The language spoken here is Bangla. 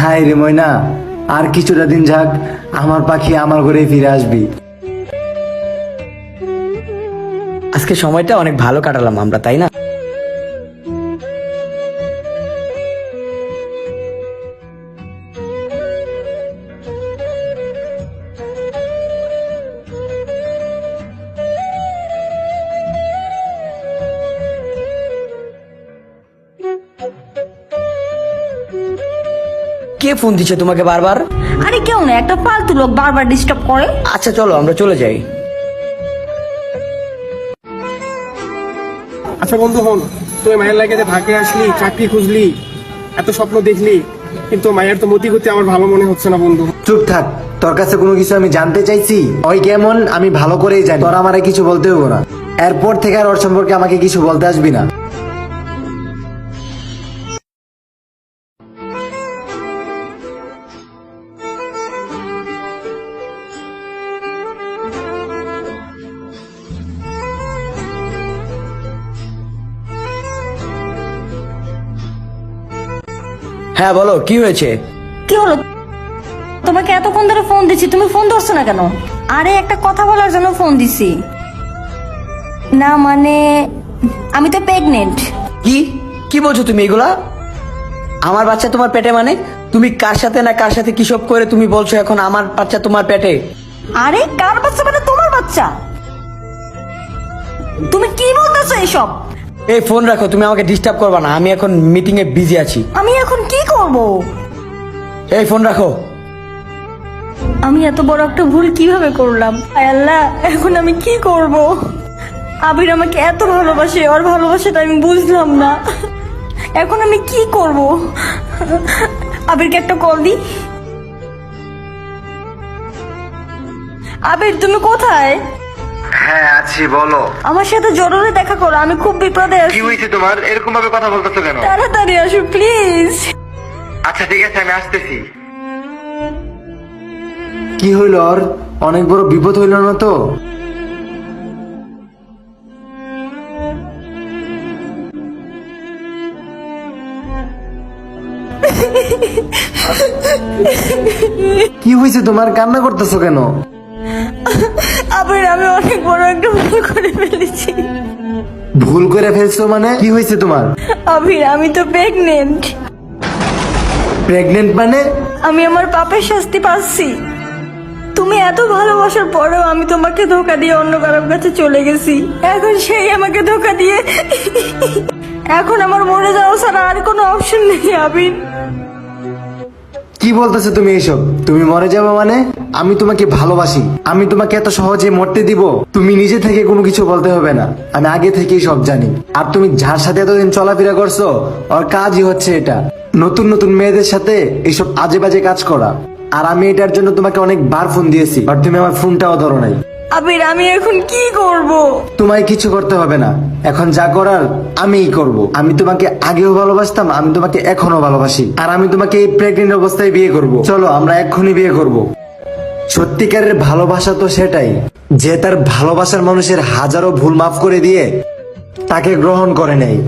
হাই রে ময়না, আর কিছুটা দিন যাক, আমার পাখি আমার ঘরে ফিরে আসবি। আজকে সময়টা অনেক ভালো কাটালাম আমরা, তাই না? কে ফোন দিচ্ছে তোমাকে বারবার? আরে কেউ না, একটা ফালতু লোক বারবার ডিস্টার্ব করে। আচ্ছা চলো আমরা চলে যাই। আচ্ছা বন্ধু হন, তুই মায়ের লাগে যে ঢাকায় আসলি, চাকরি খুঁজলি, এত স্বপ্ন দেখলি, কিন্তু মায়ের তো মতি গতি আমার ভালো মনে হচ্ছে না বন্ধু। চুপ থাক, তোর কাছে কোনো কিছু আমি জানতে চাইছি? ওই কেমন আমি ভালো করেই জানি, তোর আমারে কিছু বলতে হবো না। এরপর থেকে আর ওর সম্পর্কে আমাকে কিছু বলতে আসবি না। হ্যাঁ বলো, কি হয়েছে? কি হলো? তোমাকে এতক্ষণ ধরে ফোন দিচ্ছি, তুমি ফোন ধরছো না কেন? আরে একটা কথা বলার জন্য ফোন দিছি। না মানে আমি তো প্রেগনেন্ট। কি কি বলছো তুমি এগুলা? আমার বাচ্চা তোমার পেটে মানে? তুমি কার সাথে না কার সাথে কি সব করে তুমি বলছো এখন আমার বাচ্চা তোমার পেটে? আরে কার বাচ্চা মানে তোমার বাচ্চা। তুমি কি বলতেছো এসব? এই ফোন রাখো, তুমি আমাকে ডিস্টার্ব করবা না, আমি এখন মিটিং এ বিজি আছি। আমি এখন কি করব? এই ফোন রাখো। আমি এত বড় একটা ভুল কিভাবে করলাম? হায় আল্লাহ, এখন আমি কি করব? আবির আমাকে এত ভালোবাসে, ওর ভালোবাসাটা আমি বুঝলাম না। এখন আমি কি করব? আবিরকে একটা কল দি। আবির তুমি কোথায়? হ্যাঁ আছি, বলো। আমার সাথে জরুরি দেখা করো, আমি খুব বিপদে আছি। কি হয়েছে তোমার? এরকম ভাবে কথা বলতেছো কেন? তাড়াতাড়ি আসো প্লিজ। আচ্ছা ঠিক আছে, আমি আসতেছি। কি হইল ওর? অনেক বড় বিপদ হইল না তো? কি হয়েছে তোমার? কান্না করতেছো কেন? আবির আমি অনেক বড় একটা ভুল করে ফেলেছি। ভুল করে ফেলছো মানে? কি হয়েছে তোমার? আবির আমি তো প্রেগনেন্ট। প্রেগনেন্ট মানে? আমি আমার পাপের শাস্তি পাচ্ছি। তুমি এত ভালোবাসার পরেও আমি তোমাকে ধোকা দিয়ে অন্য কারোর কাছে চলে গেছি। এখন সেই আমাকে ধোকা দিয়ে এখন আমার মরে যাওয়া ছাড়া আর কোনো অপশন নেই আবির। কি বলতেছো তুমি এইসব? তুমি মরে যাবে মানে? আমি তোমাকে ভালোবাসি, আমি তোমাকে এত সহজে মরতে দিব? তুমি নিজে থেকে কোনো কিছু বলতে হবে না, আমি আগে থেকেই সব জানি। আর তুমি যার সাথে এতদিন চলাফেরা করছো, ওর কাজই হচ্ছে এটা, নতুন নতুন মেয়েদের সাথে এইসব আজে বাজে কাজ করা। আর আমি এটার জন্য তোমাকে অনেকবার ফোন দিয়েছি, আর তুমি আমার ফোনটাও ধরো নাই। আবির আমি এখন কি করব? তোমায় কিছু করতে হবে না, এখন যা করার আমিই করব। আমি তোমাকে আগেও ভালোবাসতাম, আমি তোমাকে এখনো ভালোবাসি, আর আমি তোমাকে এই প্রেগনেন্ট অবস্থায় বিয়ে করব। চলো আমরা এক্ষুনি বিয়ে করব। সত্যিকারের ভালোবাসা তো সেটাই, যে তার ভালোবাসার মানুষের হাজারো ভুল মাফ করে দিয়ে তাকে গ্রহণ করে নেয়।